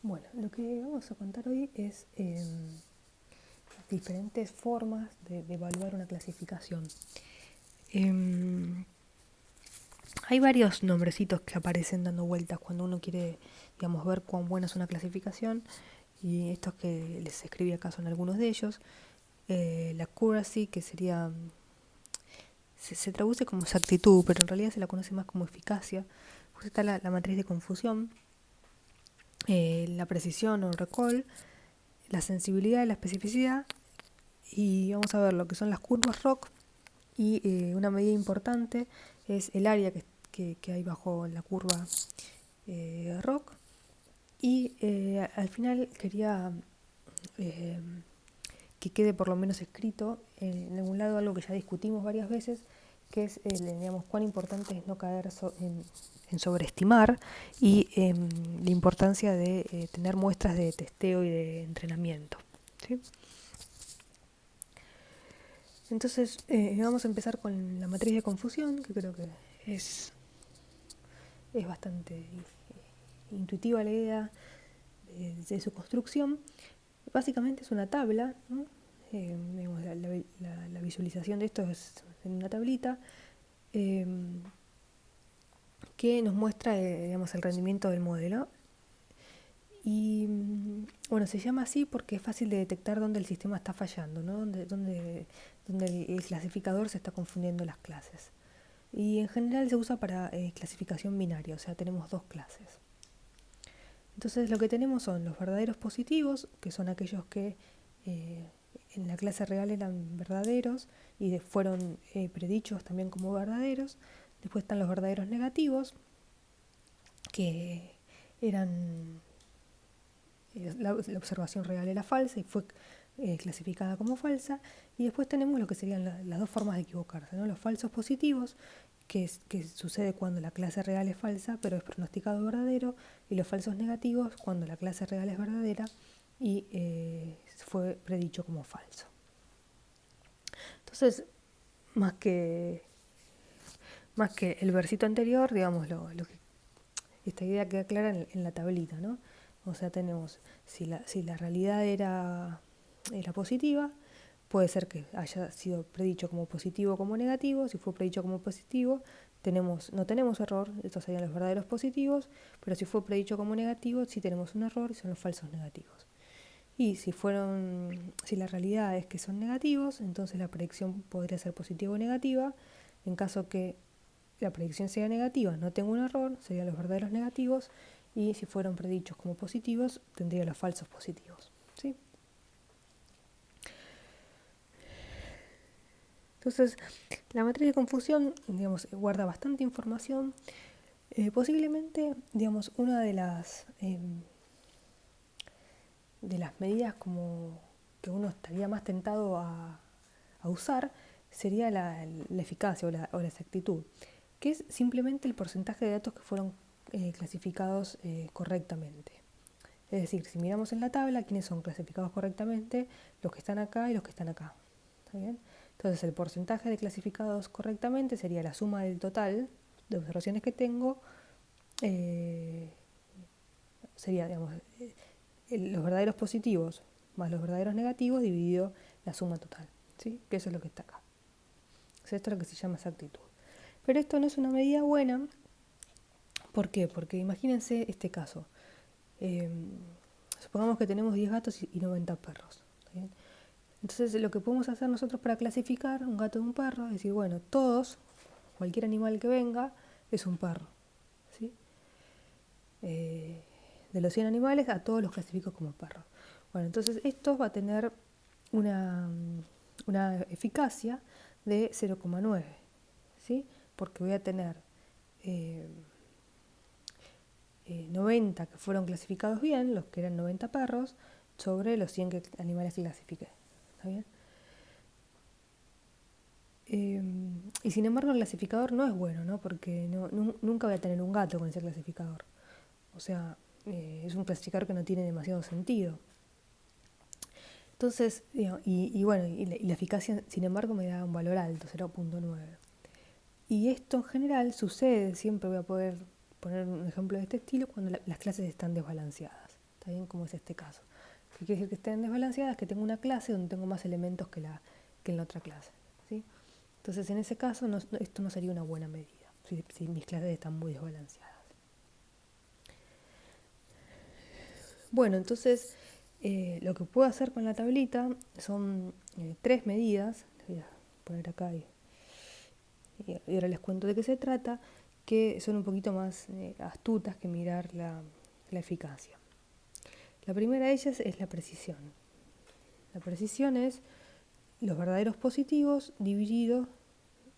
Bueno, lo que vamos a contar hoy es diferentes formas de evaluar una clasificación. Em, Hay varios nombrecitos que aparecen dando vueltas cuando uno quiere, digamos, ver cuán buena es una clasificación. Y estos que les escribí acá son algunos de ellos. La accuracy, que sería, se traduce como exactitud, pero en realidad se la conoce más como eficacia. Pues está la matriz de confusión, la precisión o recall, la sensibilidad y la especificidad. Y vamos a ver lo que son las curvas ROC. Y una medida importante es el área que hay bajo la curva ROC. Y al final quería eh, que quede por lo menos escrito en algún lado algo que ya discutimos varias veces, que es digamos, cuán importante es no caer en sobreestimar y la importancia de tener muestras de testeo y de entrenamiento. ¿Sí? Entonces vamos a empezar con la matriz de confusión, que creo que es, es bastante intuitiva la idea de su construcción. Básicamente es una tabla, ¿no? Digamos, la visualización de esto es en una tablita eh, que nos muestra digamos, el rendimiento del modelo. Y bueno, se llama así porque es fácil de detectar dónde el sistema está fallando, ¿no? Donde el clasificador se está confundiendo las clases. Y en general se usa para clasificación binaria, o sea, tenemos dos clases. Entonces lo que tenemos son los verdaderos positivos, que son aquellos que en la clase real eran verdaderos y fueron predichos también como verdaderos. Después están los verdaderos negativos, que eran la observación real era falsa y fue clasificada como falsa. Y después tenemos lo que serían las dos formas de equivocarse, ¿no? Los falsos positivos, que sucede cuando la clase real es falsa pero es pronosticado verdadero, y los falsos negativos cuando la clase real es verdadera y fue predicho como falso. Entonces, más que, más que el versito anterior, digamos, esta idea queda clara en la tablita, ¿no? O sea, tenemos, si la realidad era positiva, puede ser que haya sido predicho como positivo o como negativo. Si fue predicho como positivo, no tenemos error, estos serían los verdaderos positivos, pero si fue predicho como negativo, sí tenemos un error y son los falsos negativos. Y si la realidad es que son negativos, entonces la predicción podría ser positiva o negativa. En caso que la predicción sea negativa, no tengo un error, serían los verdaderos negativos, y si fueron predichos como positivos, tendría los falsos positivos. ¿Sí? Entonces, la matriz de confusión, digamos, guarda bastante información. Posiblemente, digamos, una de las medidas como que uno estaría más tentado a usar sería la eficacia o la exactitud, que es simplemente el porcentaje de datos que fueron clasificados correctamente. Es decir, si miramos en la tabla, ¿quiénes son clasificados correctamente? Los que están acá y los que están acá. ¿Está bien? Entonces, el porcentaje de clasificados correctamente sería la suma del total de observaciones que tengo, sería, digamos, los verdaderos positivos más los verdaderos negativos dividido la suma total, ¿sí? Que eso es lo que está acá. O sea, esto es lo que se llama exactitud. Pero esto no es una medida buena. ¿Por qué? Porque imagínense este caso. Eh, Supongamos que tenemos 10 gatos y 90 perros. ¿Está bien? Entonces, lo que podemos hacer nosotros para clasificar un gato de un perro es decir, bueno, cualquier animal que venga, es un perro. ¿Sí? De los 100 animales, a todos los clasifico como perros. Bueno, entonces esto va a tener una eficacia de 0,9, ¿sí? Porque voy a tener 90 que fueron clasificados bien, los que eran 90 perros, sobre los 100 animales que clasifiqué. ¿Está bien? Y sin embargo el clasificador no es bueno, ¿no? Porque nunca voy a tener un gato con ese clasificador. O sea, es un clasificador que no tiene demasiado sentido. Entonces, bueno, y la eficacia, sin embargo, me da un valor alto, 0,9. Y esto en general sucede, siempre voy a poder poner un ejemplo de este estilo, cuando las clases están desbalanceadas. ¿Está bien? Como es este caso. ¿Qué quiere decir que estén desbalanceadas? Que tengo una clase donde tengo más elementos que en la otra clase, ¿sí? Entonces, en ese caso, esto no sería una buena medida, si mis clases están muy desbalanceadas. Bueno, entonces, lo que puedo hacer con la tablita son 3 medidas. Voy a poner acá y ahora les cuento de qué se trata, que son un poquito más astutas que mirar la eficacia. La primera de ellas es la precisión. La precisión es los verdaderos positivos dividido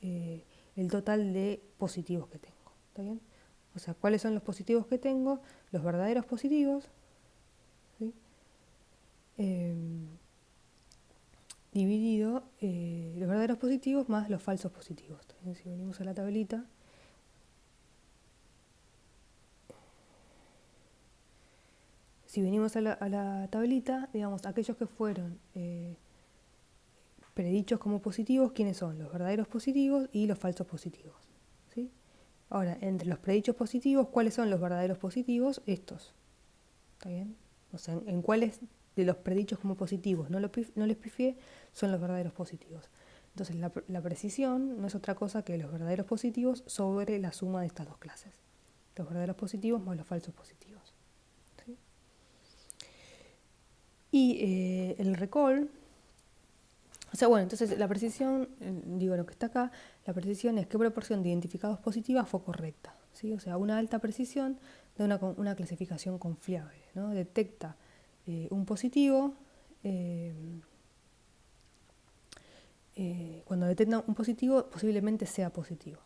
el total de positivos que tengo. ¿Está bien? O sea, ¿cuáles son los positivos que tengo? Los verdaderos positivos, ¿sí? Dividido los verdaderos positivos más los falsos positivos. ¿Está bien? Si venimos a la tablita, digamos, aquellos que fueron predichos como positivos, ¿quiénes son? Los verdaderos positivos y los falsos positivos, ¿sí? Ahora, entre los predichos positivos, ¿cuáles son los verdaderos positivos? Estos, ¿está bien? O sea, en cuáles de los predichos como positivos no les pifié, son los verdaderos positivos. Entonces, la precisión no es otra cosa que los verdaderos positivos sobre la suma de estas dos clases. Los verdaderos positivos más los falsos positivos, ¿sí? Y el recall, o sea, bueno, entonces la precisión, digo lo que está acá, la precisión es qué proporción de identificados positivas fue correcta, ¿sí? O sea, una alta precisión de una clasificación confiable, ¿no? Detecta un positivo, cuando detecta un positivo posiblemente sea positivo.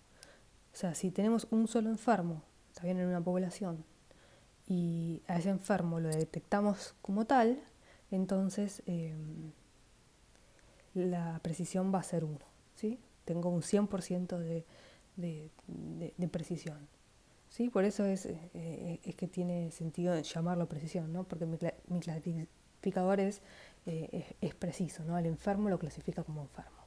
O sea, si tenemos un solo enfermo, está bien, en una población, y a ese enfermo lo detectamos como tal, entonces la precisión va a ser 1, ¿sí? Tengo un 100% de precisión, ¿sí? Por eso es que tiene sentido llamarlo precisión, ¿no? Porque mi clasificador es preciso, ¿no? Al enfermo lo clasifica como enfermo.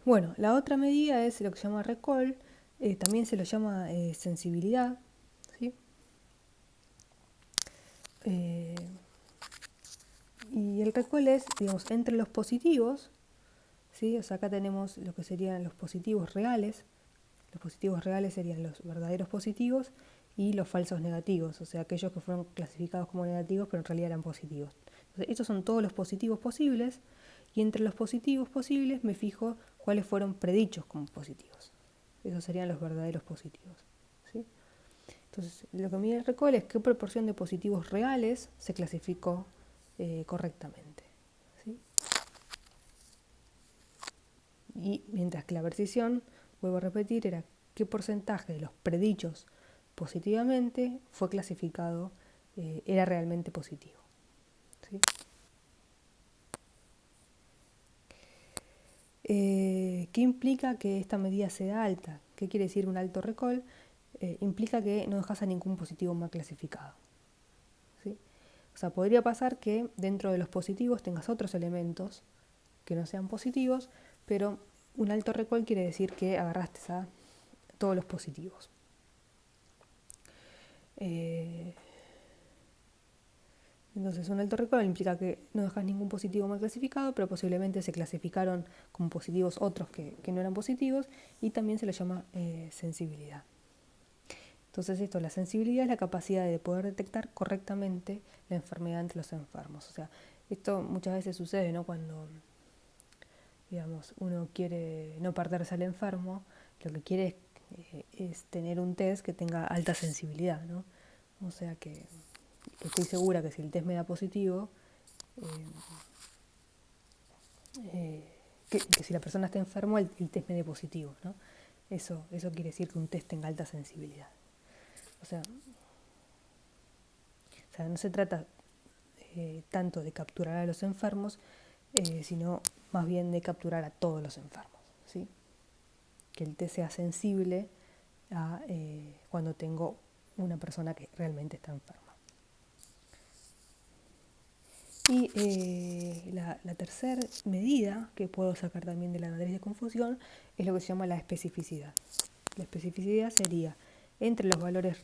Bueno, la otra medida es lo que se llama recall, también se lo llama sensibilidad, ¿sí? Y el recall es, digamos, entre los positivos, ¿sí? O sea, acá tenemos lo que serían los positivos reales. Los positivos reales serían los verdaderos positivos y los falsos negativos, o sea, aquellos que fueron clasificados como negativos pero en realidad eran positivos. Entonces, estos son todos los positivos posibles y entre los positivos posibles me fijo cuáles fueron predichos como positivos. Esos serían los verdaderos positivos, ¿sí? Entonces, lo que mide el recall es qué proporción de positivos reales se clasificó correctamente, ¿sí? Y mientras que la precisión, vuelvo a repetir, era qué porcentaje de los predichos positivamente fue clasificado, era realmente positivo, ¿sí? ¿Qué implica que esta medida sea alta? ¿Qué quiere decir un alto recall? Implica que no dejas a ningún positivo mal clasificado, ¿sí? O sea, podría pasar que dentro de los positivos tengas otros elementos que no sean positivos, pero un alto recall quiere decir que agarraste a todos los positivos. Entonces, un alto recall implica que no dejas ningún positivo mal clasificado, pero posiblemente se clasificaron como positivos otros que no eran positivos, y también se le llama sensibilidad. Entonces, la sensibilidad es la capacidad de poder detectar correctamente la enfermedad entre los enfermos. O sea, esto muchas veces sucede, ¿no? Cuando, digamos, uno quiere no perderse al enfermo, lo que quiere es tener un test que tenga alta sensibilidad, ¿no? O sea que estoy segura que si el test me da positivo, que si la persona está enferma, el test me dé positivo, ¿no? Eso quiere decir que un test tenga alta sensibilidad. O sea no se trata tanto de capturar a los enfermos, sino más bien de capturar a todos los enfermos, ¿sí? Que el test sea sensible a cuando tengo una persona que realmente está enferma. Y la tercera medida que puedo sacar también de la matriz de confusión es lo que se llama la especificidad. La especificidad sería entre los valores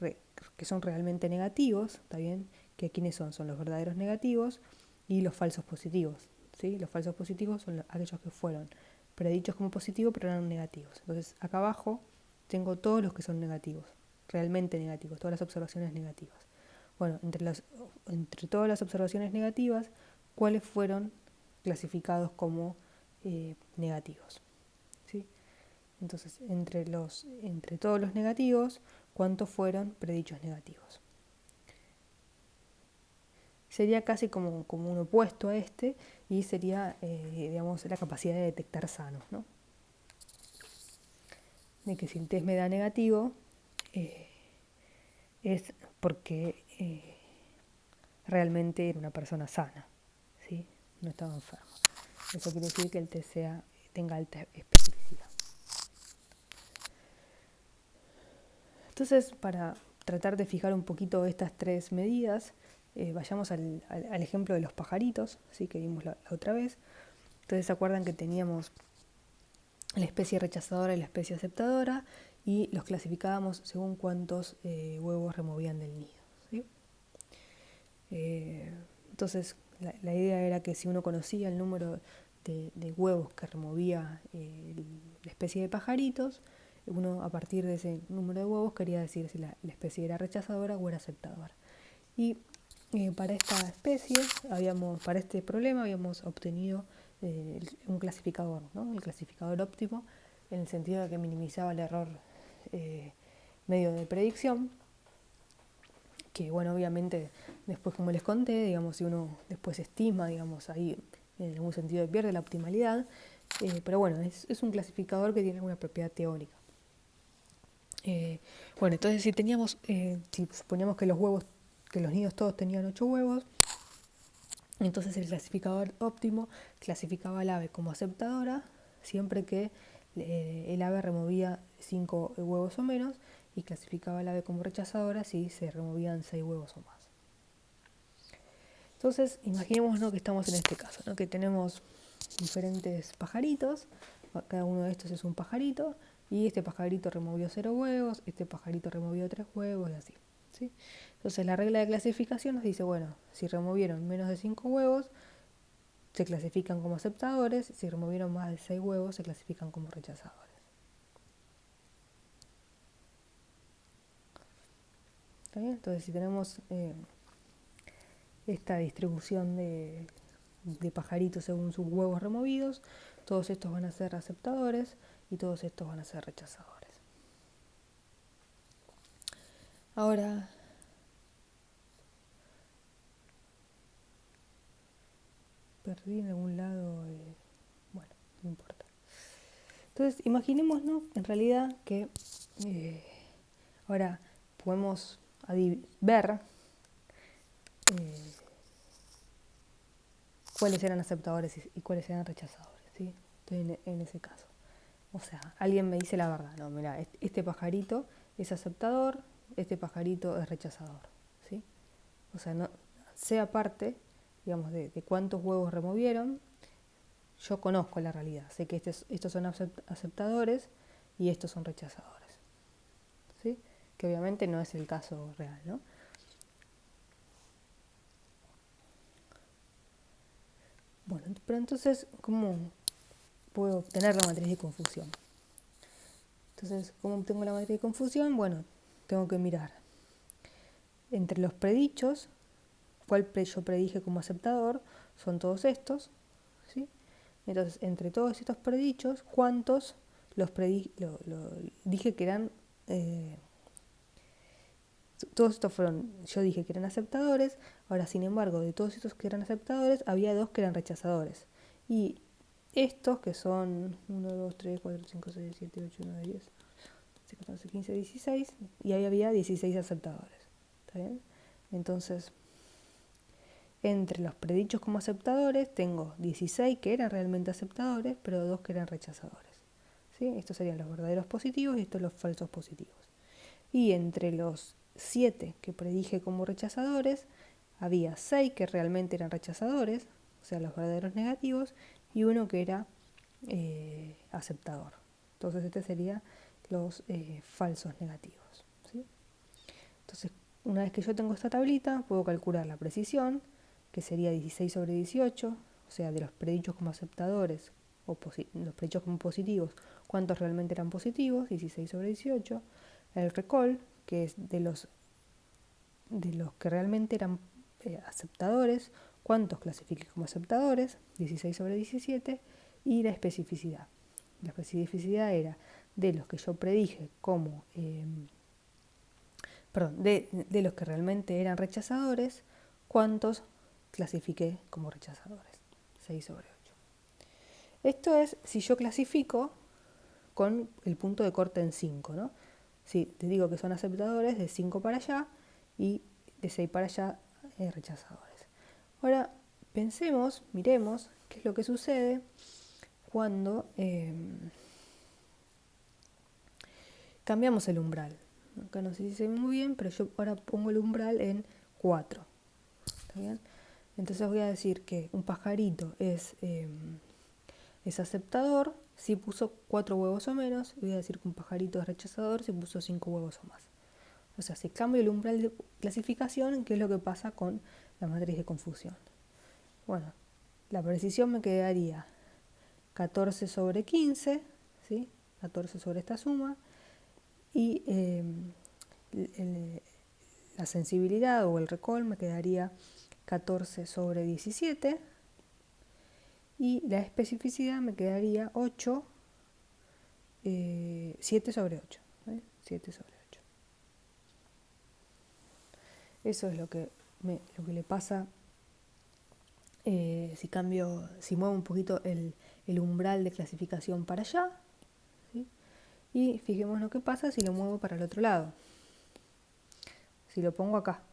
que son realmente negativos, ¿está bien? Que quiénes son los verdaderos negativos y los falsos positivos, ¿sí? Los falsos positivos son aquellos que fueron predichos como positivos pero eran negativos. Entonces acá abajo tengo todos los que son negativos, realmente negativos, todas las observaciones negativas. Bueno, entre todas las observaciones negativas, ¿cuáles fueron clasificados como negativos? ¿Sí? Entonces, entre todos los negativos, ¿cuántos fueron predichos negativos? Sería casi como un opuesto a este y sería, digamos, la capacidad de detectar sanos, ¿no? De que si el test me da negativo, es porque realmente era una persona sana, ¿sí? No estaba enferma. Eso quiere decir que el test tenga alta especificidad. Entonces, para tratar de fijar un poquito estas tres medidas, vayamos al ejemplo de los pajaritos, ¿sí? Que vimos la otra vez. Entonces, ¿se acuerdan que teníamos la especie rechazadora y la especie aceptadora? Y los clasificábamos según cuántos huevos removían del nido, ¿sí? Entonces, la idea era que si uno conocía el número de huevos que removía la especie de pajaritos, uno a partir de ese número de huevos quería decir si la especie era rechazadora o era aceptadora. Y para esta especie, para este problema, habíamos obtenido un clasificador, ¿no? El clasificador óptimo, en el sentido de que minimizaba el error medio de predicción, que bueno, obviamente después, como les conté, digamos, si uno después estima, digamos, ahí en algún sentido pierde la optimalidad, pero bueno, es un clasificador que tiene alguna propiedad teórica. Bueno, entonces si suponíamos que los nidos todos tenían 8 huevos, entonces el clasificador óptimo clasificaba al ave como aceptadora siempre que el ave removía 5 huevos o menos, y clasificaba al ave como rechazadora si se removían 6 huevos o más. Entonces, imaginémonos que estamos en este caso, ¿no? Que tenemos diferentes pajaritos, cada uno de estos es un pajarito, y este pajarito removió 0 huevos, este pajarito removió 3 huevos y así, ¿sí? Entonces la regla de clasificación nos dice, bueno, si removieron menos de 5 huevos, se clasifican como aceptadores, si removieron más de 6 huevos, se clasifican como rechazadores. ¿Está bien? Entonces, si tenemos esta distribución de pajaritos según sus huevos removidos, todos estos van a ser aceptadores y todos estos van a ser rechazadores. Ahora, perdí en algún lado, bueno, no importa. Entonces, imaginémonos en realidad que ahora podemos ver cuáles eran aceptadores y cuáles eran rechazadores, ¿sí? Estoy en ese caso. O sea, alguien me dice la verdad, no, mira, este pajarito es aceptador, este pajarito es rechazador, ¿sí? O sea, no, sea parte, digamos, de cuántos huevos removieron, yo conozco la realidad, sé que estos son aceptadores y estos son rechazadores, ¿sí? Que obviamente no es el caso real, ¿no? Bueno, pero entonces, ¿cómo puedo obtener la matriz de confusión? Entonces, ¿cómo obtengo la matriz de confusión? Bueno, tengo que mirar entre los predichos, cuál yo predije como aceptador, son todos estos, ¿sí? Entonces, entre todos estos predichos, ¿cuántos dije que eran? Todos estos yo dije que eran aceptadores. Ahora, sin embargo, de todos estos que eran aceptadores, había 2 que eran rechazadores. Y estos, que son 1, 2, 3, 4, 5, 6, 7, 8, 9, 10, 11, 14, 15, 16, y ahí había 16 aceptadores. ¿Está bien? Entonces, entre los predichos como aceptadores, tengo 16 que eran realmente aceptadores, pero 2 que eran rechazadores, ¿sí? Estos serían los verdaderos positivos y estos los falsos positivos. Y entre los 7 que predije como rechazadores, había 6 que realmente eran rechazadores, o sea, los verdaderos negativos, y uno que era aceptador. Entonces, este sería los falsos negativos, ¿sí? Entonces, una vez que yo tengo esta tablita, puedo calcular la precisión, que sería 16 sobre 18, o sea, de los predichos como aceptadores, o los predichos como positivos, cuántos realmente eran positivos, 16 sobre 18. El recall, que es de los que realmente eran aceptadores, cuántos clasifiqué como aceptadores, 16 sobre 17, y la especificidad. La especificidad era de los que yo predije como, de los que realmente eran rechazadores, cuántos clasifiqué como rechazadores, 6 sobre 8. Esto es si yo clasifico con el punto de corte en 5, ¿no? Si te digo que son aceptadores de 5 para allá y de 6 para allá rechazadores. Ahora miremos qué es lo que sucede cuando cambiamos el umbral. Acá no sé si se ve muy bien, pero yo ahora pongo el umbral en 4. ¿Está bien? Entonces voy a decir que un pajarito es aceptador si puso 4 huevos o menos, y voy a decir que un pajarito es rechazador si puso 5 huevos o más. O sea, si cambio el umbral de clasificación, ¿qué es lo que pasa con la matriz de confusión? Bueno, la precisión me quedaría 14 sobre 15, ¿sí? 14 sobre esta suma, y la sensibilidad o el recall me quedaría 14 sobre 17, y la especificidad me quedaría 7 sobre 8. 7 sobre 8. Eso es lo que le pasa si muevo un poquito el umbral de clasificación para allá, ¿sí? Y fijemos lo que pasa si lo muevo para el otro lado. Si lo pongo acá.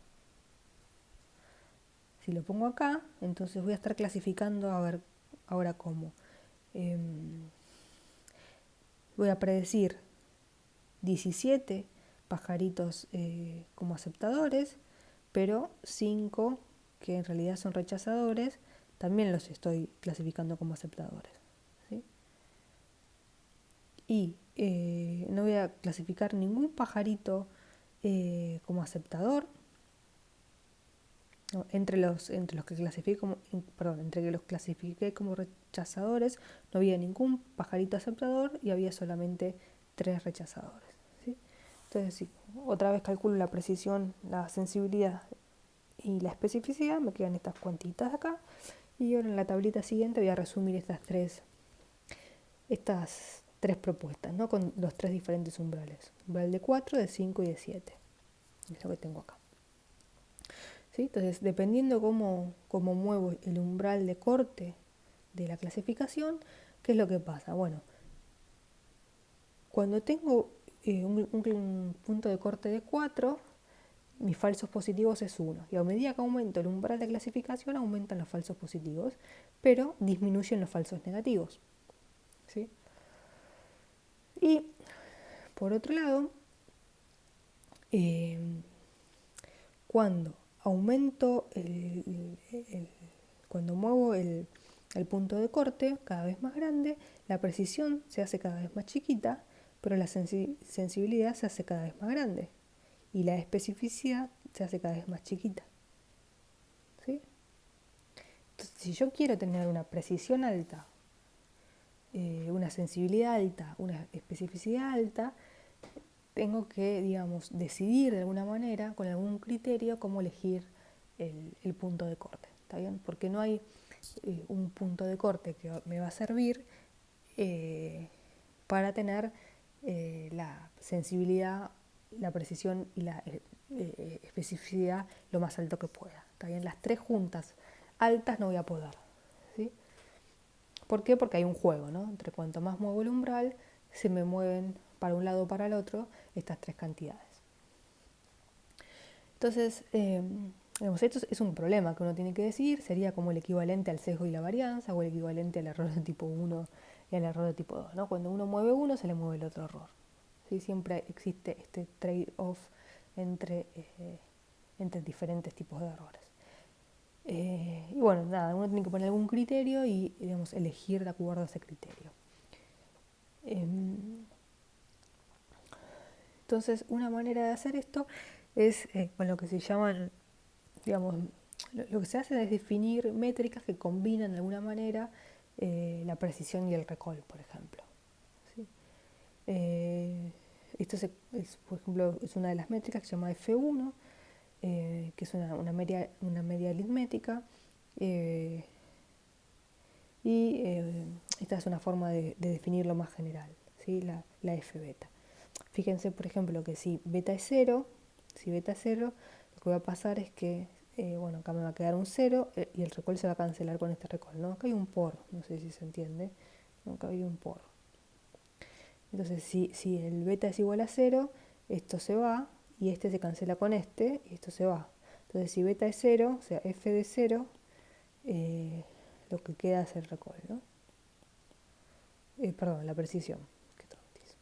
Si lo pongo acá, entonces voy a estar clasificando, a ver ahora cómo. Voy a predecir 17 pajaritos como aceptadores, pero 5 que en realidad son rechazadores, también los estoy clasificando como aceptadores, ¿sí? Y no voy a clasificar ningún pajarito como aceptador. No, entre los que clasifiqué como rechazadores, no había ningún pajarito aceptador y había solamente 3 rechazadores, ¿sí? Entonces, si otra vez calculo la precisión, la sensibilidad y la especificidad, me quedan estas cuantitas de acá. Y ahora en la tablita siguiente voy a resumir estas tres propuestas, ¿no? Con los 3 diferentes umbrales. Umbral de 4, de 5 y de 7. Es lo que tengo acá. ¿Sí? Entonces, dependiendo cómo muevo el umbral de corte de la clasificación, ¿qué es lo que pasa? Bueno, cuando tengo un punto de corte de 4, mis falsos positivos es 1. Y a medida que aumento el umbral de clasificación, aumentan los falsos positivos, pero disminuyen los falsos negativos, ¿sí? Y, por otro lado, cuando aumento cuando muevo el punto de corte cada vez más grande, la precisión se hace cada vez más chiquita, pero la sensibilidad se hace cada vez más grande y la especificidad se hace cada vez más chiquita, ¿sí? Entonces, si yo quiero tener una precisión alta, una sensibilidad alta, una especificidad alta, tengo que, digamos, decidir de alguna manera, con algún criterio, cómo elegir el punto de corte, ¿está bien? Porque no hay un punto de corte que me va a servir para tener la sensibilidad, la precisión y la especificidad lo más alto que pueda, ¿está bien? Las 3 juntas altas no voy a poder, ¿sí? ¿Por qué? Porque hay un juego, ¿no? Entre cuanto más muevo el umbral, se me mueven para un lado o para el otro estas 3 cantidades. Entonces, digamos, esto es un problema que uno tiene que decir, sería como el equivalente al sesgo y la varianza, o el equivalente al error de tipo 1 y al error de tipo 2, ¿no? Cuando uno mueve uno, se le mueve el otro error, ¿sí? Siempre existe este trade-off entre diferentes tipos de errores. Y bueno, nada, uno tiene que poner algún criterio y, digamos, elegir de acuerdo a ese criterio. Entonces, una manera de hacer esto es con lo que se llaman, digamos, lo que se hace es definir métricas que combinan de alguna manera la precisión y el recall, por ejemplo. ¿Sí? Esto por ejemplo, es una de las métricas que se llama F1, que es una media aritmética. eh, y esta es una forma de definirlo más general, ¿sí? La F beta. Fíjense, por ejemplo, que si beta es cero, lo que va a pasar es que, bueno, acá me va a quedar un cero y el recall se va a cancelar con este recall, ¿no? Acá hay un por, no sé si se entiende, ¿no? Acá hay un por. Entonces, si el beta es igual a cero, esto se va y este se cancela con este y esto se va. Entonces, si beta es cero, o sea, f de cero, lo que queda es el recall, ¿no? Perdón, la precisión. Qué tontis.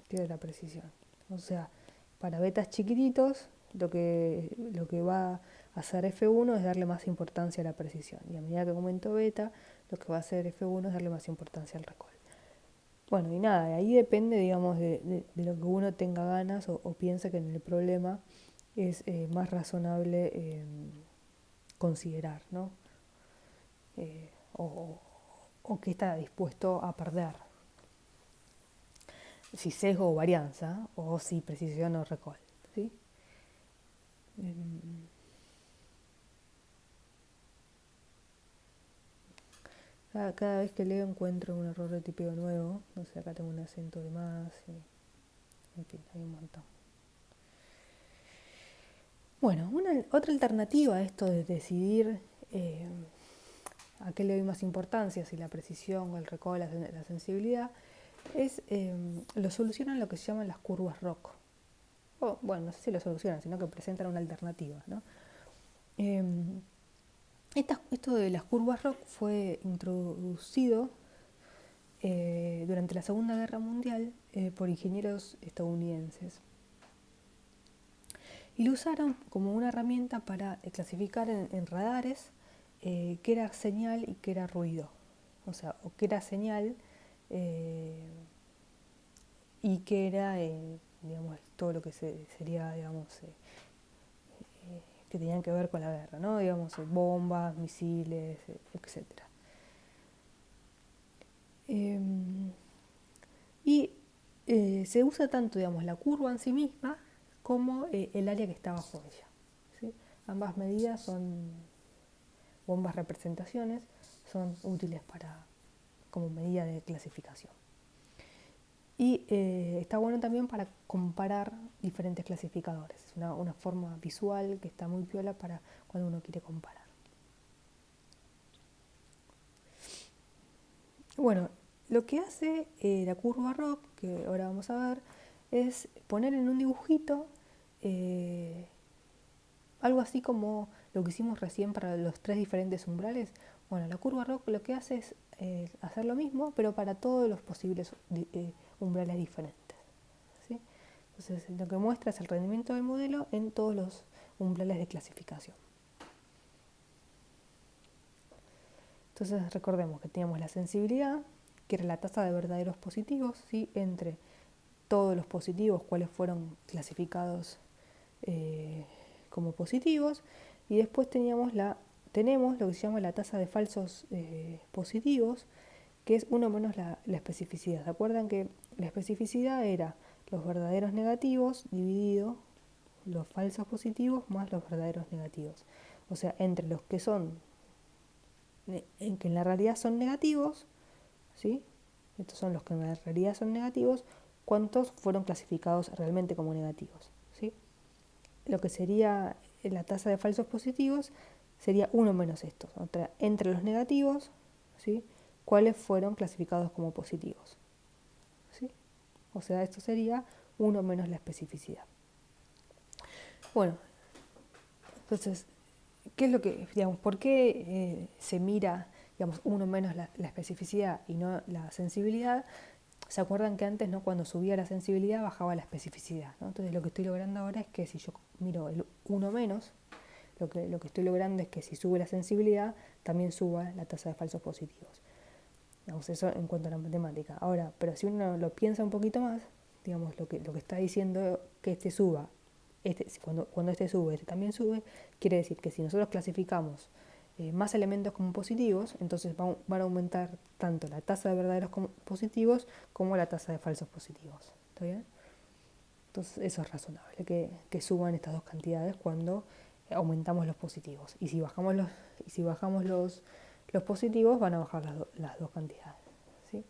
Queda la precisión. O sea, para betas chiquititos, lo que va a hacer F1 es darle más importancia a la precisión. Y a medida que aumento beta, lo que va a hacer F1 es darle más importancia al recall. Bueno, y nada, de ahí depende, digamos, de lo que uno tenga ganas o piensa que en el problema es más razonable considerar, ¿no? O, o que está dispuesto a perder. Si sesgo o varianza, o si precisión o recall, ¿sí? Cada vez que leo encuentro un error de tipeo nuevo, no sé, acá tengo un acento de más, en fin, hay un montón. Bueno, otra alternativa a esto de decidir a qué le doy más importancia, si la precisión o el recall, la sensibilidad, lo solucionan lo que se llaman las curvas ROC. Bueno, no sé si lo solucionan, sino que presentan una alternativa, ¿no? Eh, esto de las curvas ROC fue introducido durante la Segunda Guerra Mundial por ingenieros estadounidenses. Y lo usaron como una herramienta para clasificar en radares qué era señal y qué era ruido. O sea, o qué era señal y qué era, digamos, todo lo que sería, digamos, que tenían que ver con la guerra, ¿no? Digamos, bombas, misiles, etc. Y se usa tanto, digamos, la curva en sí misma como el área que está bajo ella, ¿sí? Ambas medidas o ambas representaciones son útiles como medida de clasificación. Y está bueno también para comparar diferentes clasificadores. Es una forma visual que está muy piola para cuando uno quiere comparar. Bueno, lo que hace la curva ROC, que ahora vamos a ver, es poner en un dibujito algo así como lo que hicimos recién para los tres diferentes umbrales. Bueno, la curva ROC lo que hace es hacer lo mismo, pero para todos los posibles umbrales diferentes, ¿sí? Entonces, lo que muestra es el rendimiento del modelo en todos los umbrales de clasificación. Entonces, recordemos que teníamos la sensibilidad, que era la tasa de verdaderos positivos, ¿sí? Entre todos los positivos, cuáles fueron clasificados como positivos, y después tenemos lo que se llama la tasa de falsos positivos, que es uno menos la especificidad. ¿Se acuerdan que la especificidad era los verdaderos negativos dividido los falsos positivos más los verdaderos negativos? O sea, entre los que en la realidad son negativos, ¿sí? Estos son los que en la realidad son negativos, ¿cuántos fueron clasificados realmente como negativos? ¿Sí? Lo que sería la tasa de falsos positivos sería uno menos estos. Entre los negativos, ¿sí? ¿Cuáles fueron clasificados como positivos? ¿Sí? O sea, esto sería uno menos la especificidad. Bueno, entonces, ¿qué es lo que, digamos, por qué se mira, digamos, uno menos la especificidad y no la sensibilidad? ¿Se acuerdan que antes, ¿no? Cuando subía la sensibilidad bajaba la especificidad, ¿no? Entonces lo que estoy logrando ahora es que si yo miro el 1 menos, lo que estoy logrando es que si sube la sensibilidad, también suba la tasa de falsos positivos. Digamos, eso en cuanto a la matemática. Ahora, pero si uno lo piensa un poquito más, digamos, lo que está diciendo que este suba, cuando este sube, este también sube, quiere decir que si nosotros clasificamos más elementos como positivos, entonces van a aumentar tanto la tasa de verdaderos positivos como la tasa de falsos positivos. ¿Está bien? Entonces eso es razonable, que suban estas dos cantidades cuando aumentamos los positivos. Y si bajamos los positivos, van a bajar las dos cantidades. ¿Sí?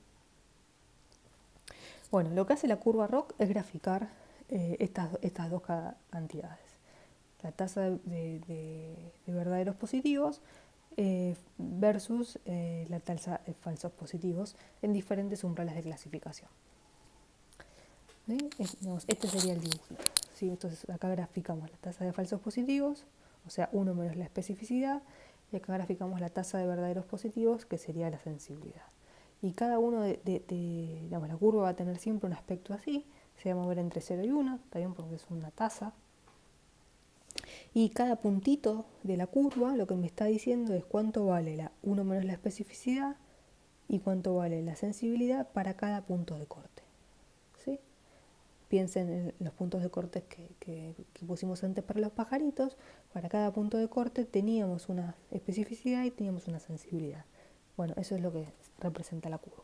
Bueno, lo que hace la curva ROC es graficar estas dos cantidades. La tasa de verdaderos positivos versus la tasa de falsos positivos en diferentes umbrales de clasificación. ¿Sí? Este sería el dibujo. ¿Sí? Entonces acá graficamos la tasa de falsos positivos, o sea, 1 menos la especificidad, y acá graficamos la tasa de verdaderos positivos, que sería la sensibilidad. Y cada uno digamos, la curva va a tener siempre un aspecto así, se va a mover entre 0 y 1, está bien porque es una tasa. Y cada puntito de la curva lo que me está diciendo es cuánto vale la 1 menos la especificidad y cuánto vale la sensibilidad para cada punto de corte. ¿Sí? Piensen en los puntos de corte que pusimos antes para los pajaritos. Para cada punto de corte teníamos una especificidad y teníamos una sensibilidad. Bueno, eso es lo que representa la curva.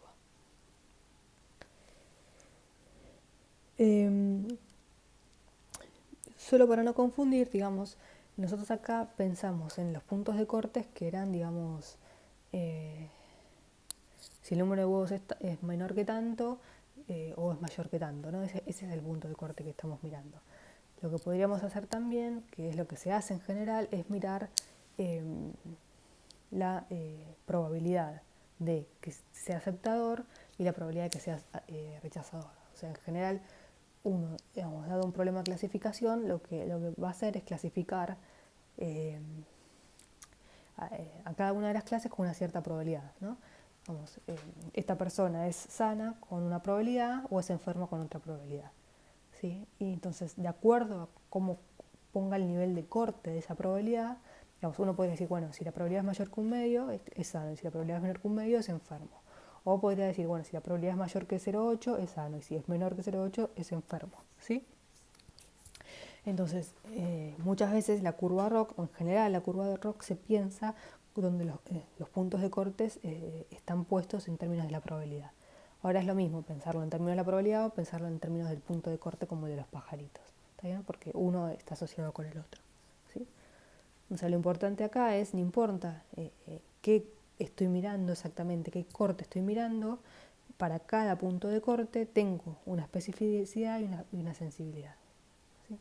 Solo para no confundir, digamos, nosotros acá pensamos en los puntos de cortes que eran, digamos, si el número de huevos es menor que tanto o es mayor que tanto, ¿no? Ese es el punto de corte que estamos mirando. Lo que podríamos hacer también, que es lo que se hace en general, es mirar la probabilidad de que sea aceptador y la probabilidad de que sea rechazador. O sea, en general, uno, digamos, dado un problema de clasificación, lo que va a hacer es clasificar a cada una de las clases con una cierta probabilidad, ¿no? Vamos, esta persona es sana con una probabilidad o es enferma con otra probabilidad. ¿Sí? Y entonces, de acuerdo a cómo ponga el nivel de corte de esa probabilidad, digamos, uno podría decir, bueno, si la probabilidad es mayor que un medio, es sano, y si la probabilidad es menor que un medio, es enfermo. O podría decir, bueno, si la probabilidad es mayor que 0,8, es sano, y si es menor que 0,8, es enfermo. ¿Sí? Entonces, muchas veces la curva ROC, o en general la curva de ROC, se piensa donde los puntos de cortes están puestos en términos de la probabilidad. Ahora es lo mismo pensarlo en términos de la probabilidad o pensarlo en términos del punto de corte como el de los pajaritos. ¿Está bien? Porque uno está asociado con el otro. ¿Sí? O sea, lo importante acá es, no importa qué estoy mirando exactamente, qué corte estoy mirando, para cada punto de corte tengo una especificidad y una sensibilidad. ¿Sí?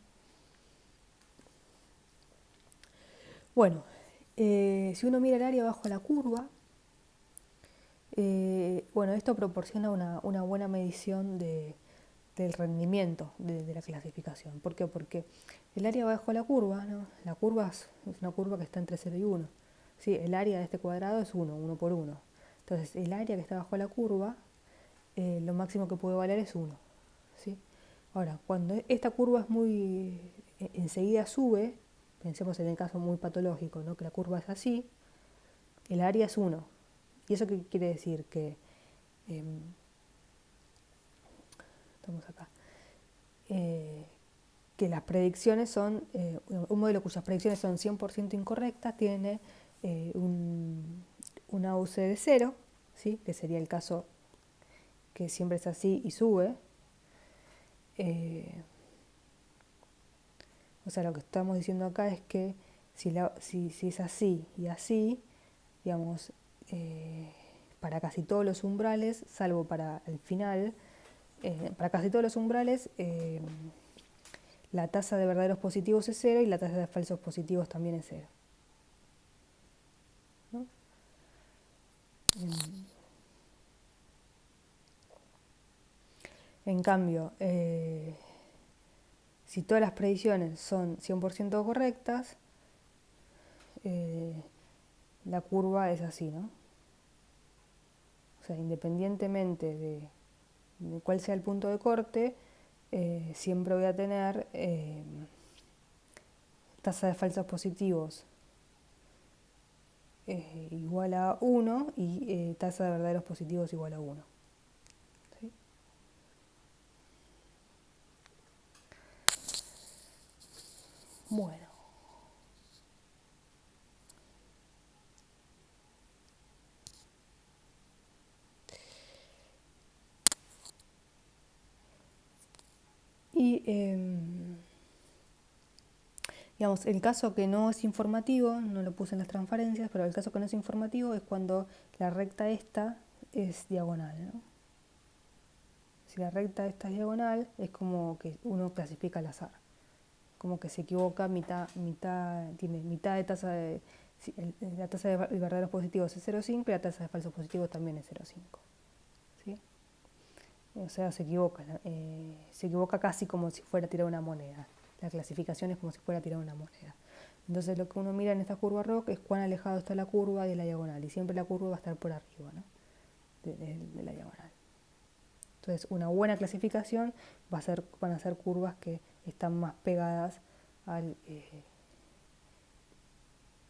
Bueno, si uno mira el área bajo la curva, bueno, esto proporciona una buena medición del rendimiento de la clasificación. ¿Por qué? Porque el área bajo la curva, ¿no? La curva es una curva que está entre 0 y 1. ¿Sí? El área de este cuadrado es 1 por 1. Entonces, el área que está bajo la curva, lo máximo que puede valer es 1. ¿Sí? Ahora, cuando esta curva es enseguida sube, pensemos en el caso muy patológico, ¿no? Que la curva es así, el área es 1. ¿Y eso qué quiere decir? Que estamos acá. Que las predicciones son, un modelo cuyas predicciones son 100% incorrectas tiene una UC de 0, ¿sí? Que sería el caso que siempre es así y sube. O sea, lo que estamos diciendo acá es que si es así y así, digamos, para casi todos los umbrales, salvo para el final, para casi todos los umbrales, la tasa de verdaderos positivos es 0 y la tasa de falsos positivos también es 0. ¿No? En cambio, si todas las predicciones son 100% correctas, la curva es así, ¿no? O sea, independientemente de cuál sea el punto de corte, siempre voy a tener tasa de falsos positivos igual a 1 y tasa de verdaderos positivos igual a 1. ¿Sí? Bueno. Y digamos, el caso que no es informativo, no lo puse en las transparencias, pero el caso que no es informativo es cuando la recta esta es diagonal, ¿no? Si la recta esta es diagonal, es como que uno clasifica al azar. Como que se equivoca, tiene mitad de tasa de... La tasa de verdaderos positivos es 0,5 y la tasa de falsos positivos también es 0,5. ¿Sí? O sea, se equivoca casi como si fuera a tirar una moneda. La clasificación es como si fuera a tirar una moneda. Entonces lo que uno mira en esta curva ROC es cuán alejado está la curva de la diagonal. Y siempre la curva va a estar por arriba, ¿no? de la diagonal. Entonces una buena clasificación van a ser curvas que están más pegadas al eje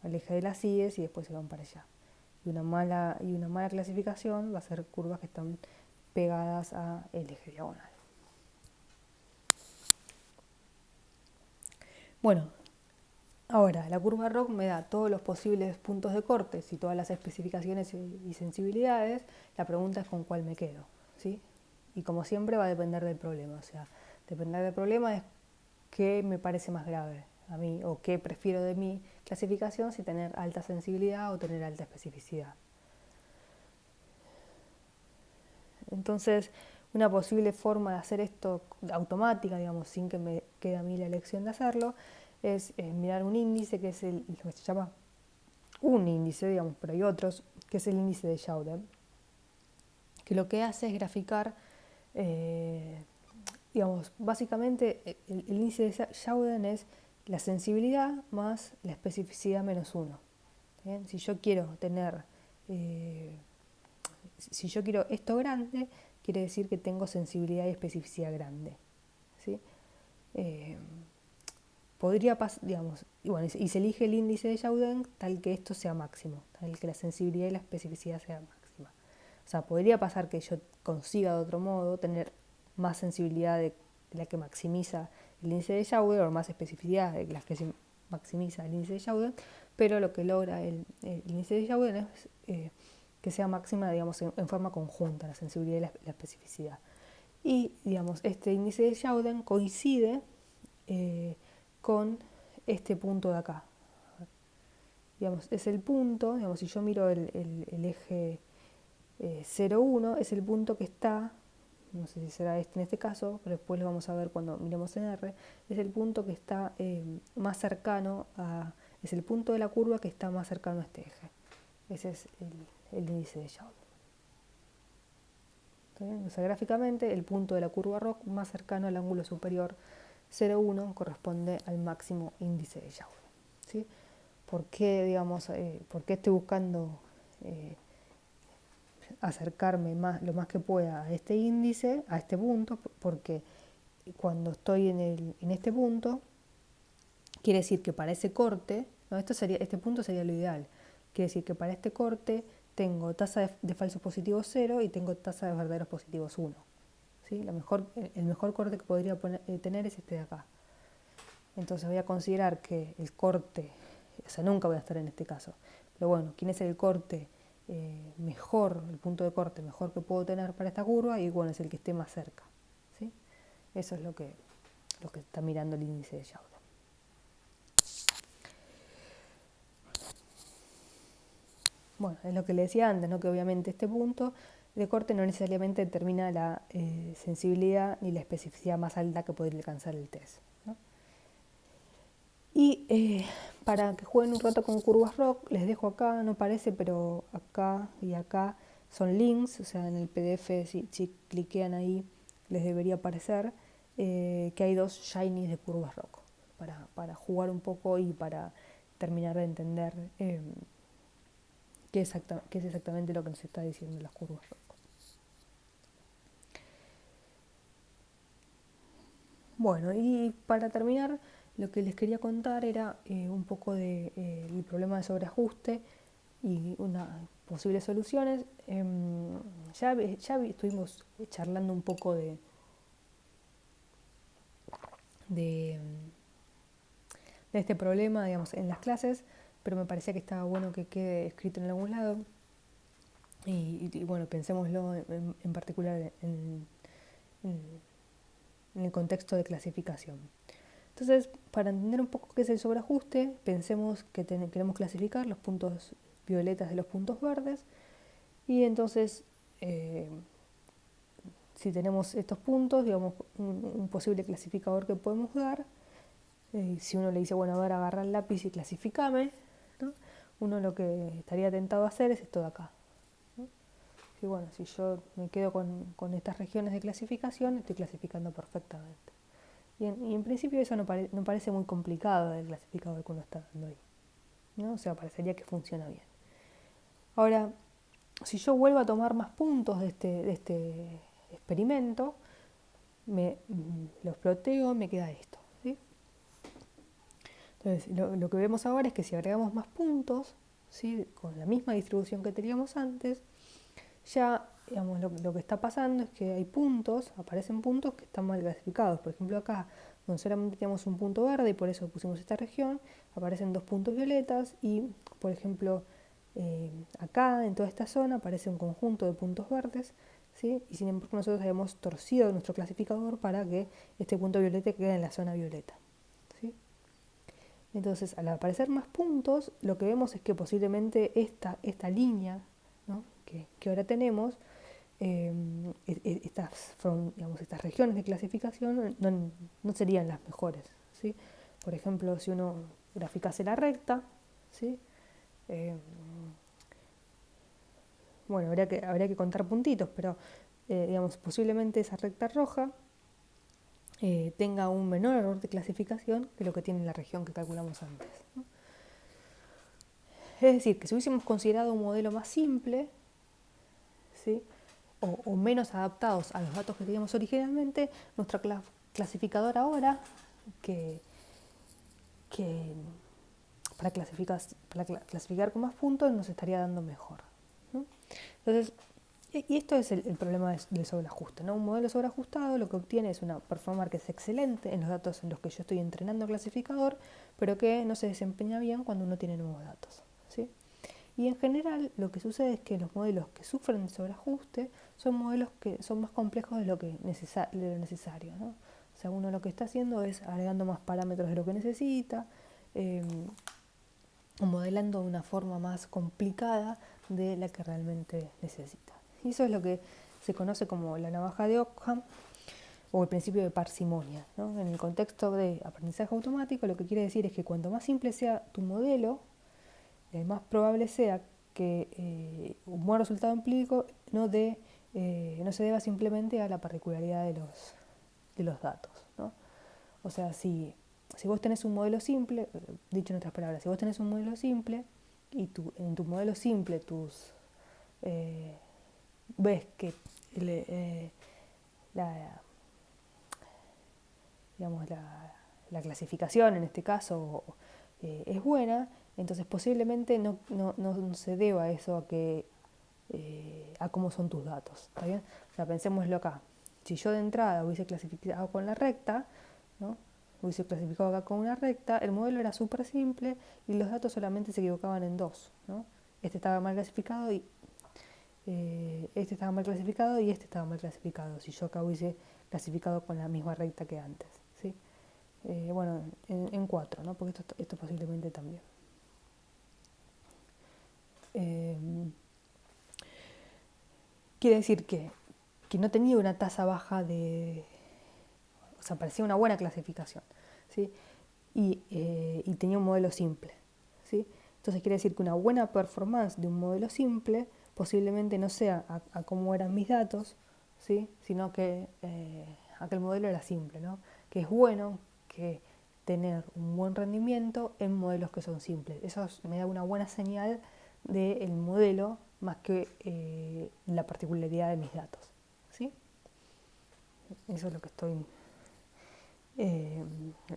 de las IES y después se van para allá. Y una mala clasificación va a ser curvas que están pegadas al eje diagonal. Bueno, ahora la curva ROC me da todos los posibles puntos de cortes y todas las especificaciones y sensibilidades. La pregunta es con cuál me quedo, ¿sí? Y como siempre va a depender del problema. O sea, depender del problema es qué me parece más grave a mí o qué prefiero de mi clasificación, si tener alta sensibilidad o tener alta especificidad. Entonces, una posible forma de hacer esto automática, digamos, sin que me quede a mí la elección de hacerlo, es mirar un índice que es lo que se llama un índice, digamos, pero hay otros, que es el índice de Youden, que lo que hace es graficar, digamos, básicamente el índice de Youden es la sensibilidad más la especificidad menos 1. Si yo quiero tener, si yo quiero esto grande, quiere decir que tengo sensibilidad y especificidad grande. ¿Sí? Podría pasar, digamos, y se elige el índice de Youden tal que esto sea máximo, tal que la sensibilidad y la especificidad sea máxima. O sea, podría pasar que yo consiga de otro modo tener más sensibilidad de la que maximiza el índice de Youden o más especificidad de la que se maximiza el índice de Youden, pero lo que logra el índice de Youden es que sea máxima, digamos, en forma conjunta, la sensibilidad y la especificidad. Y, digamos, este índice de Youden coincide con este punto de acá. Digamos, es el punto, digamos, si yo miro el eje 0,1, es el punto que está, no sé si será este en este caso, pero después lo vamos a ver cuando miremos en R, es el punto que está más cercano es el punto de la curva que está más cercano a este eje. Ese es el índice de Youden. O sea, gráficamente el punto de la curva ROC más cercano al ángulo superior 0,1 corresponde al máximo índice de Youden. ¿Sí? ¿Por qué, digamos, por qué estoy buscando acercarme lo más que pueda a este índice, a este punto? Porque cuando estoy en este punto, quiere decir que para ese corte, no, este punto sería lo ideal, quiere decir que para este corte tengo tasa de falsos positivos 0 y tengo tasa de verdaderos positivos 1. ¿Sí? El mejor corte que podría tener es este de acá. Entonces voy a considerar que el corte, o sea, nunca voy a estar en este caso, pero bueno, ¿quién es el corte mejor, el punto de corte mejor que puedo tener para esta curva? Y bueno, es el que esté más cerca. ¿Sí? Eso es lo que está mirando el índice de Youden. Bueno, es lo que le decía antes, ¿no? Que obviamente este punto de corte no necesariamente determina la sensibilidad ni la especificidad más alta que podría alcanzar el test. ¿No? Y para que jueguen un rato con curvas ROC, les dejo acá, no parece, pero acá y acá son links, o sea, en el PDF si cliquean ahí les debería aparecer que hay dos shinies de curvas ROC para jugar un poco y para terminar de entender qué es exactamente lo que nos está diciendo las curvas ROC. Bueno, y para terminar, lo que les quería contar era un poco del problema de sobreajuste y unas posibles soluciones. Ya estuvimos charlando un poco de, de este problema, digamos, en las clases, pero me parecía que estaba bueno que quede escrito en algún lado. Y bueno, pensémoslo en particular en el contexto de clasificación. Entonces, para entender un poco qué es el sobreajuste, pensemos que queremos clasificar los puntos violetas de los puntos verdes, y entonces, si tenemos estos puntos, digamos, un posible clasificador que podemos dar, si uno le dice, bueno, a ver, agarra el lápiz y clasificame, ¿no? Uno lo que estaría tentado a hacer es esto de acá, ¿no? Y bueno, si yo me quedo con estas regiones de clasificación, estoy clasificando perfectamente. Y en principio eso no parece muy complicado del clasificador que uno está dando ahí, ¿no? O sea, parecería que funciona bien. Ahora, si yo vuelvo a tomar más puntos de este experimento, los ploteo, me queda esto, ¿sí? Entonces, lo que vemos ahora es que si agregamos más puntos, ¿sí?, con la misma distribución que teníamos antes, ya, digamos, lo que está pasando es que hay puntos, aparecen puntos que están mal clasificados. Por ejemplo, acá, donde solamente teníamos un punto verde y por eso pusimos esta región, aparecen 2 puntos violetas y, por ejemplo, acá, en toda esta zona, aparece un conjunto de puntos verdes, ¿sí? Y sin embargo nosotros habíamos torcido nuestro clasificador para que este punto violeta quede en la zona violeta, ¿sí? Entonces, al aparecer más puntos, lo que vemos es que posiblemente esta línea, ¿no?, que ahora tenemos, estas regiones de clasificación no serían las mejores, ¿sí? Por ejemplo, si uno graficase la recta, ¿sí?, bueno, habría que contar puntitos, pero digamos, posiblemente esa recta roja tenga un menor error de clasificación que lo que tiene la región que calculamos antes, ¿no? Es decir, que si hubiésemos considerado un modelo más simple, ¿sí?, o menos adaptados a los datos que teníamos originalmente, nuestro clasificador ahora, que para clasificar con más puntos, nos estaría dando mejor, ¿no? Entonces, y esto es el problema del sobreajuste, ¿no? Un modelo sobreajustado lo que obtiene es una performance que es excelente en los datos en los que yo estoy entrenando el clasificador, pero que no se desempeña bien cuando uno tiene nuevos datos, ¿sí? Y en general lo que sucede es que los modelos que sufren de sobreajuste son modelos que son más complejos de lo necesario, ¿no? O sea, uno lo que está haciendo es agregando más parámetros de lo que necesita, o modelando de una forma más complicada de la que realmente necesita. Y eso es lo que se conoce como la navaja de Ockham o el principio de parsimonia, ¿no? En el contexto de aprendizaje automático, lo que quiere decir es que cuanto más simple sea tu modelo, más probable sea que un buen resultado empírico no se deba simplemente a la particularidad de los datos, ¿no? O sea, si vos tenés un modelo simple, dicho en otras palabras, si vos tenés un modelo simple y en tu modelo simple ves que la, digamos, la clasificación en este caso es buena, entonces posiblemente no se deba a eso a cómo son tus datos, ¿está bien? O sea, pensémoslo acá. Si yo de entrada hubiese clasificado con la recta, ¿no?, hubiese clasificado acá con una recta, el modelo era súper simple y los datos solamente se equivocaban en 2, ¿no? Este estaba mal clasificado y este estaba mal clasificado y este estaba mal clasificado, si yo acá hubiese clasificado con la misma recta que antes, ¿sí? Bueno, en 4, ¿no?, porque esto posiblemente también. Quiere decir que no tenía una tasa baja o sea, parecía una buena clasificación, ¿sí? Y tenía un modelo simple, ¿sí? Entonces quiere decir que una buena performance de un modelo simple posiblemente no sea a cómo eran mis datos, ¿sí?, sino que aquel modelo era simple, ¿no? Que es bueno que tener un buen rendimiento en modelos que son simples. Eso me da una buena señal del modelo más que la particularidad de mis datos, ¿sí? Eso es lo que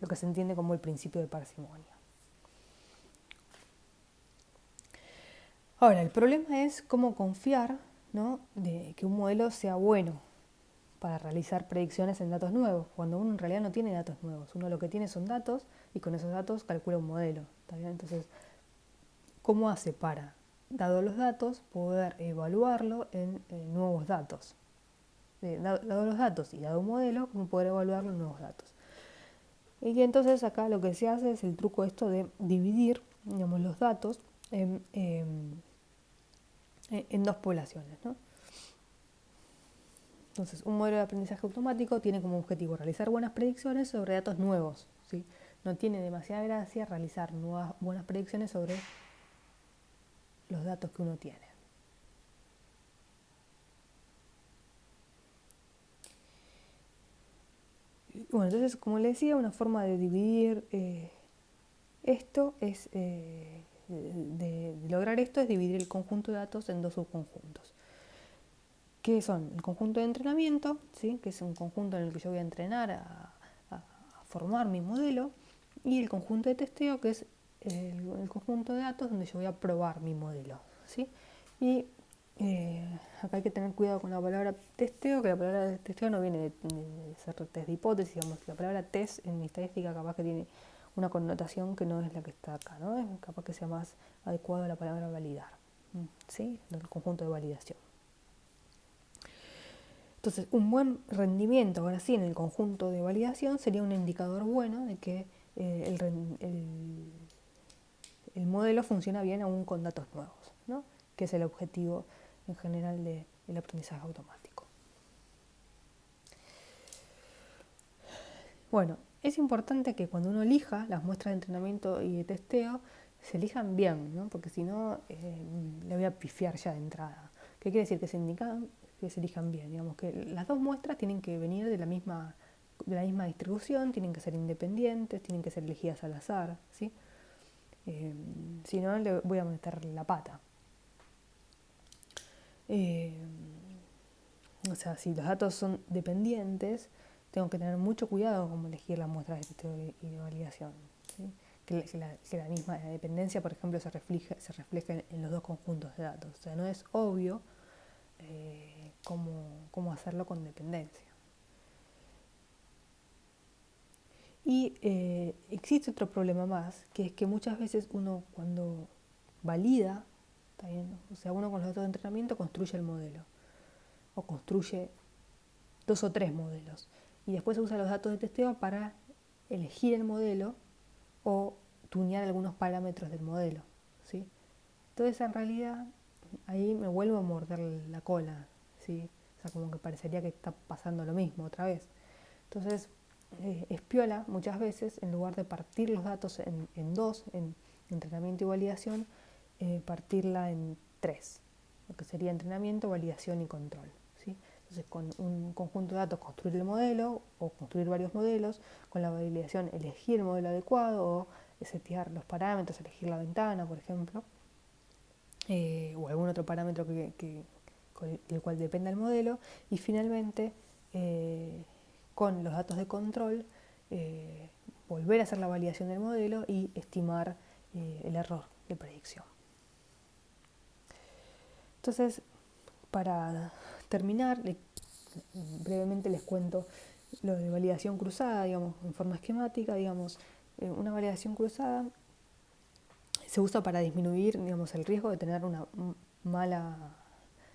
lo que se entiende como el principio de parsimonia. Ahora, el problema es cómo confiar, ¿no?, de que un modelo sea bueno para realizar predicciones en datos nuevos, cuando uno en realidad no tiene datos nuevos. Uno lo que tiene son datos y con esos datos calcula un modelo. ¿Está bien? Entonces, ¿cómo hace para, dado los datos, poder evaluarlo en nuevos datos? Dado los datos y dado un modelo, ¿cómo poder evaluarlo en nuevos datos? Y entonces acá lo que se hace es el truco esto de dividir, digamos, los datos en dos poblaciones, ¿no? Entonces, un modelo de aprendizaje automático tiene como objetivo realizar buenas predicciones sobre datos nuevos, ¿sí? No tiene demasiada gracia realizar buenas predicciones sobre los datos que uno tiene. Bueno, entonces, como les decía, una forma de dividir esto es, de lograr esto es dividir el conjunto de datos en dos subconjuntos, que son el conjunto de entrenamiento, ¿sí?, que es un conjunto en el que yo voy a entrenar a formar mi modelo, y el conjunto de testeo, que es el conjunto de datos donde yo voy a probar mi modelo, ¿sí? Y acá hay que tener cuidado con la palabra testeo, que la palabra testeo no viene de ser test de hipótesis, digamos. La palabra test en estadística capaz que tiene una connotación que no es la que está acá, ¿no? Es capaz que sea más adecuado a la palabra validar, ¿sí?, el conjunto de validación. Entonces, un buen rendimiento, ahora sí, en el conjunto de validación sería un indicador bueno de que el modelo funciona bien aún con datos nuevos, ¿no?, que es el objetivo en general del aprendizaje automático. Bueno, es importante que cuando uno elija las muestras de entrenamiento y de testeo, se elijan bien, ¿no?, porque si no, le voy a pifiar ya de entrada. ¿Qué quiere decir? Que se elijan bien, digamos, que las dos muestras tienen que venir de la misma distribución, tienen que ser independientes, tienen que ser elegidas al azar, ¿sí? Si no, le voy a meter la pata. O sea, si los datos son dependientes, tengo que tener mucho cuidado con elegir las muestras de testeo y de validación, ¿sí? Que la misma dependencia, por ejemplo, se refleje en los dos conjuntos de datos. O sea, no es obvio cómo hacerlo con dependencia. Y existe otro problema más, que es que muchas veces uno cuando valida, ¿está bien?, o sea, uno con los datos de entrenamiento construye el modelo, o construye 2 o 3 modelos, y después usa los datos de testeo para elegir el modelo o tunear algunos parámetros del modelo, ¿sí? Entonces, en realidad, ahí me vuelvo a morder la cola, ¿sí? O sea, como que parecería que está pasando lo mismo otra vez. Entonces, es piola muchas veces, en lugar de partir los datos en dos, en entrenamiento y validación, partirla en 3, lo que sería entrenamiento, validación y control, ¿sí? Entonces, con un conjunto de datos construir el modelo o construir varios modelos, con la validación elegir el modelo adecuado o setear los parámetros, elegir la ventana, por ejemplo, o algún otro parámetro del cual dependa el modelo, y finalmente con los datos de control volver a hacer la validación del modelo y estimar el error de predicción. Entonces, para terminar, brevemente les cuento lo de validación cruzada, digamos, en forma esquemática. Digamos, una validación cruzada se usa para disminuir, digamos, el riesgo de tener una mala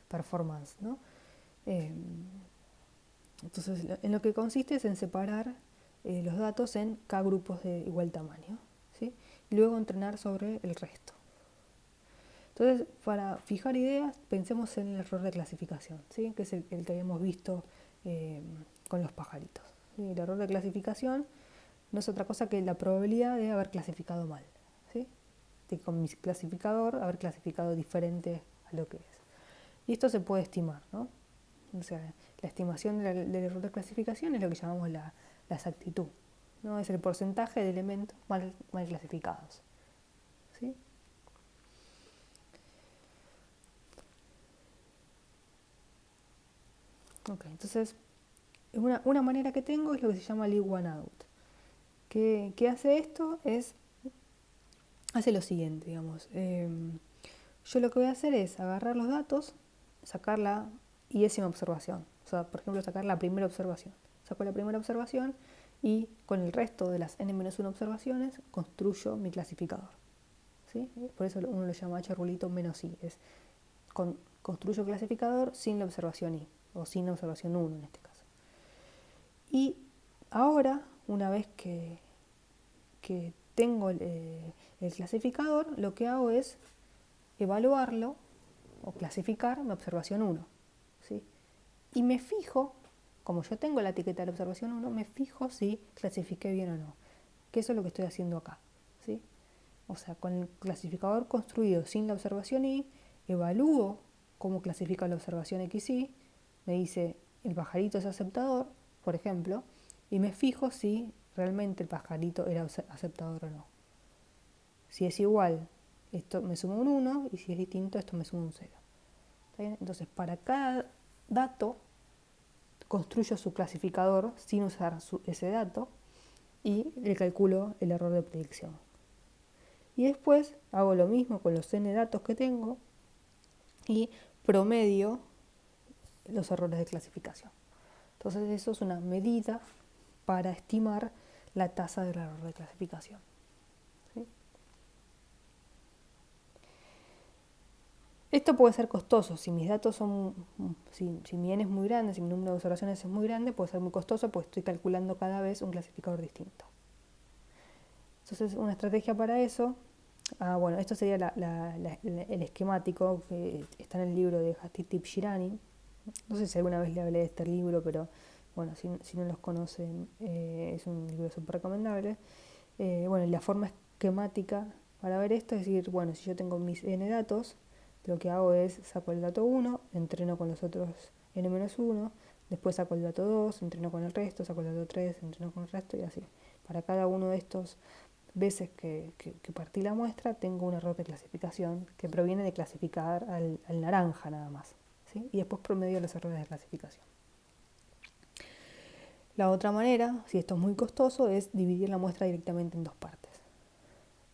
performance, ¿no? Entonces, en lo que consiste es en separar los datos en K grupos de igual tamaño, ¿sí?, y luego entrenar sobre el resto. Entonces, para fijar ideas, pensemos en el error de clasificación, ¿sí?, que es el que habíamos visto con los pajaritos, ¿sí? El error de clasificación no es otra cosa que la probabilidad de haber clasificado mal, ¿sí?, de con mi clasificador haber clasificado diferente a lo que es. Y esto se puede estimar, ¿no? O sea, la estimación del error de clasificación es lo que llamamos la exactitud, ¿no? Es el porcentaje de elementos mal clasificados, ¿sí? Ok, entonces, una manera que tengo es lo que se llama leave one out. ¿Qué hace esto? Hace lo siguiente, digamos. yo lo que voy a hacer es agarrar los datos, sacar la iésima observación. O sea, por ejemplo, sacar la primera observación. Saco la primera observación y con el resto de las n-1 observaciones construyo mi clasificador. ¿Sí? Por eso uno lo llama h rulito menos i. Es construyo clasificador sin la observación i, o sin la observación 1 en este caso. Y ahora, una vez que tengo el clasificador, lo que hago es evaluarlo o clasificar mi observación 1. ¿Sí? Y me fijo, como yo tengo la etiqueta de la observación 1, me fijo si clasifiqué bien o no. Que eso es lo que estoy haciendo acá. ¿Sí? O sea, con el clasificador construido sin la observación i, evalúo cómo clasifica la observación xy, me dice el pajarito es aceptador, por ejemplo, y me fijo si realmente el pajarito era aceptador o no. Si es igual, esto me suma un 1, y si es distinto, esto me suma un 0. ¿Está bien? Entonces, para cada dato, construyo su clasificador sin usar ese dato y le calculo el error de predicción. Y después hago lo mismo con los n datos que tengo y promedio los errores de clasificación. Entonces eso es una medida para estimar la tasa del error de clasificación. ¿Sí? Esto puede ser costoso. Si mis datos son, si mi n es muy grande, si mi número de observaciones es muy grande, puede ser muy costoso porque estoy calculando cada vez un clasificador distinto. Entonces una estrategia para eso, bueno, esto sería el esquemático que está en el libro de Hatip Shirani. No sé si alguna vez le hablé de este libro, pero bueno, si no los conocen, es un libro súper recomendable. Bueno, la forma esquemática para ver esto es decir, bueno, si yo tengo mis n datos, lo que hago es saco el dato 1, entreno con los otros n-1, después saco el dato 2, entreno con el resto, saco el dato 3, entreno con el resto y así. Para cada uno de estos veces que partí la muestra, tengo un error de clasificación que proviene de clasificar al naranja nada más. ¿Sí? Y después promedio los errores de clasificación. La otra manera, si esto es muy costoso, es dividir la muestra directamente en dos partes.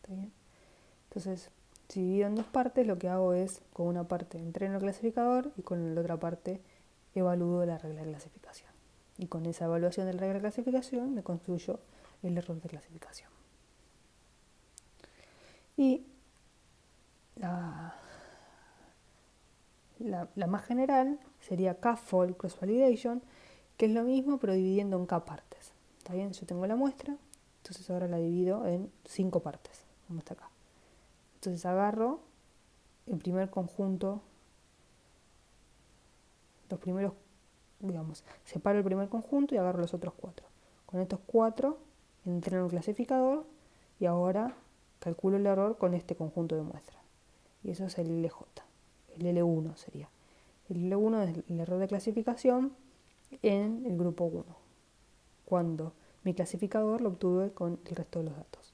¿Está bien? Entonces, si divido en dos partes, lo que hago es, con una parte entreno el clasificador y con la otra parte evalúo la regla de clasificación. Y con esa evaluación de la regla de clasificación me construyo el error de clasificación. Y la más general sería K-fold cross-validation, que es lo mismo pero dividiendo en K partes. ¿Está bien? Yo tengo la muestra, entonces ahora la divido en 5 partes, como está acá. Entonces agarro el primer conjunto, los primeros, digamos, separo el primer conjunto y agarro los otros 4. Con estos 4 entreno el clasificador y ahora calculo el error con este conjunto de muestra. Y eso es el LJ. El L1 sería. El L1 es el error de clasificación en el grupo 1, cuando mi clasificador lo obtuve con el resto de los datos.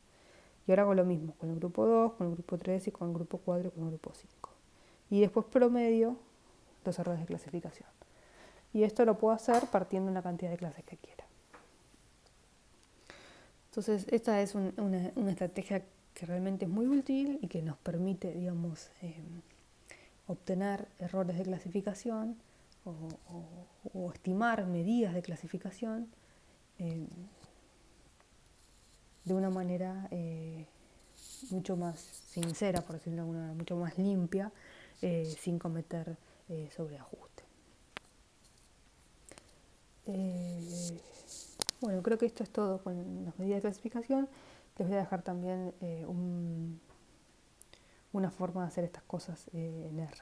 Y ahora hago lo mismo con el grupo 2, con el grupo 3 y con el grupo 4 y con el grupo 5. Y después promedio los errores de clasificación. Y esto lo puedo hacer partiendo en la cantidad de clases que quiera. Entonces esta es una estrategia que realmente es muy útil y que nos permite, digamos, obtener errores de clasificación o estimar medidas de clasificación de una manera mucho más sincera, por decirlo de alguna manera, mucho más limpia, sin cometer sobreajuste. Bueno, creo que esto es todo con las medidas de clasificación. Les voy a dejar también una forma de hacer estas cosas en R.